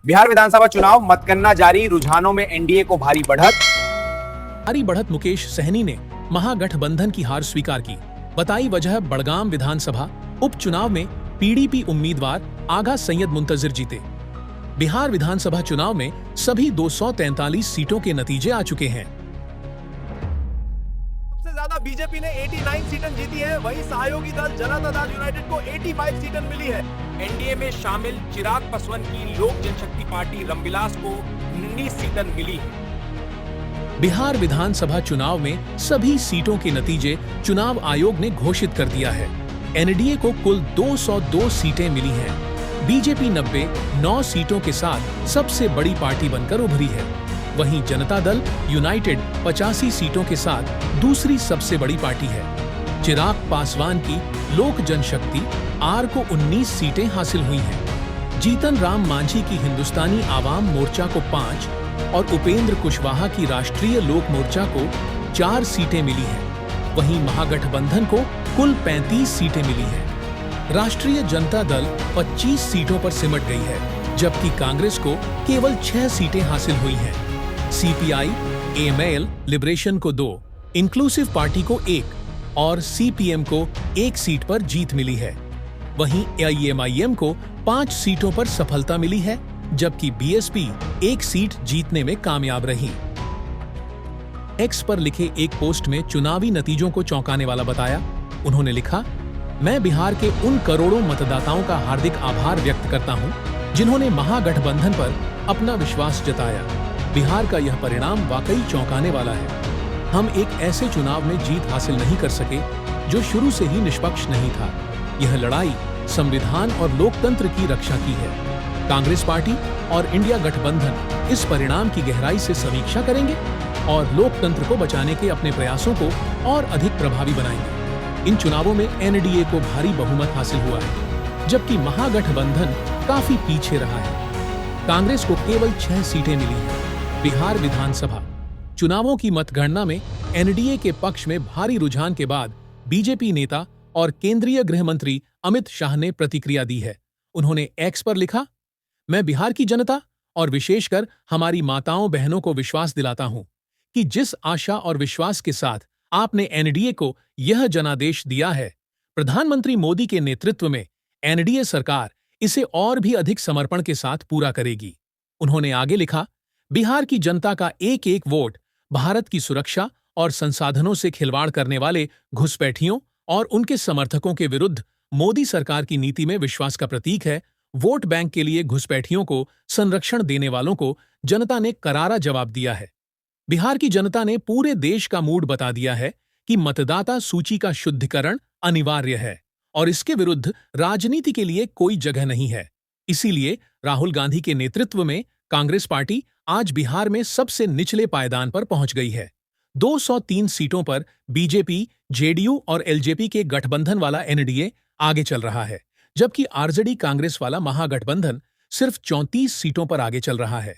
बिहार विधानसभा चुनाव मतगणना जारी, रुझानों में एनडीए को भारी बढ़त। भारी बढ़त। मुकेश सहनी ने महागठबंधन की हार स्वीकार की। बताई वजह, बड़गाम विधानसभा उपचुनाव में पीडीपी उम्मीदवार आगा सैयद मुंतजिर जीते। बिहार विधानसभा चुनाव में सभी 243 सीटों के नतीजे आ चुके हैं। सबसे ज्यादा बीजेपी ने 89 सीटें जीती है, वहीं सहयोगी दल जनता दल यूनाइटेड को 85 सीटें मिली है। एनडीए में शामिल चिराग पासवान की लोक जनशक्ति पार्टी रामविलास को 19 सीटें मिली है। बिहार विधानसभा चुनाव में सभी सीटों के नतीजे चुनाव आयोग ने घोषित कर दिया है। एनडीए को कुल 202 सीटें मिली हैं। बीजेपी 9 सीटों के साथ सबसे बड़ी पार्टी बनकर उभरी है। वहीं जनता दल यूनाइटेड 85 सीटों के साथ दूसरी सबसे बड़ी पार्टी है। चिराग पासवान की लोक जनशक्ति आर को 19 सीटें हासिल हुई हैं। जीतन राम मांझी की हिंदुस्तानी आवाम मोर्चा को 5 और उपेंद्र कुशवाहा की राष्ट्रीय लोक मोर्चा को 4 सीटें मिली हैं। वहीं महागठबंधन को कुल 35 सीटें मिली हैं। राष्ट्रीय जनता दल 25 सीटों पर सिमट गई है, जबकि कांग्रेस को केवल 6 सीटें हासिल हुई हैं। सीपीआई एएमएल लिबरेशन को 2, इंक्लूसिव पार्टी को 1 और सीपीएम को 1 सीट पर जीत मिली है। वहीं एआईएमआईएम को 5 सीटों पर सफलता मिली है, जबकि बीएसपी 1 सीट जीतने में कामयाब रही। एक्स पर लिखे एक पोस्ट में चुनावी नतीजों को चौंकाने वाला बताया। उन्होंने लिखा, मैं बिहार के उन करोड़ों मतदाताओं का हार्दिक आभार व्यक्त करता हूं, जिन्होंने महागठबंधन पर अपना विश्वास जताया। बिहार का यह परिणाम वाकई चौंकाने वाला है। हम एक ऐसे चुनाव में जीत हासिल नहीं कर सके जो शुरू से ही निष्पक्ष नहीं था। यह लड़ाई संविधान और लोकतंत्र की रक्षा की है। कांग्रेस पार्टी और इंडिया गठबंधन इस परिणाम की गहराई से समीक्षा करेंगे और लोकतंत्र को बचाने के अपने प्रयासों को और अधिक प्रभावी बनाएंगे। इन चुनावों में एनडीए को भारी बहुमत हासिल हुआ है, जबकि महागठबंधन काफी पीछे रहा है। कांग्रेस को केवल 6 सीटें मिली हैं। बिहार विधानसभा चुनावों की मतगणना में एनडीए के पक्ष में भारी रुझान के बाद बीजेपी नेता और केंद्रीय गृह मंत्री अमित शाह ने प्रतिक्रिया दी है। उन्होंने एक्स पर लिखा, मैं बिहार की जनता और विशेषकर हमारी माताओं बहनों को विश्वास दिलाता हूं कि जिस आशा और विश्वास के साथ आपने एनडीए को यह जनादेश दिया है, प्रधानमंत्री मोदी के नेतृत्व में एनडीए सरकार इसे और भी अधिक समर्पण के साथ पूरा करेगी। उन्होंने आगे लिखा, बिहार की जनता का एक एक वोट भारत की सुरक्षा और संसाधनों से खिलवाड़ करने वाले घुसपैठियों और उनके समर्थकों के विरुद्ध मोदी सरकार की नीति में विश्वास का प्रतीक है। वोट बैंक के लिए घुसपैठियों को संरक्षण देने वालों को जनता ने करारा जवाब दिया है। बिहार की जनता ने पूरे देश का मूड बता दिया है कि मतदाता सूची का शुद्धिकरण अनिवार्य है और इसके विरुद्ध राजनीति के लिए कोई जगह नहीं है। इसीलिए राहुल गांधी के नेतृत्व में कांग्रेस पार्टी आज बिहार में सबसे निचले पायदान पर पहुंच गई है। 203 सीटों पर बीजेपी, जेडीयू और एलजेपी के गठबंधन वाला एनडीए आगे चल रहा है, जबकि आरजेडी कांग्रेस वाला महागठबंधन सिर्फ 34 सीटों पर आगे चल रहा है।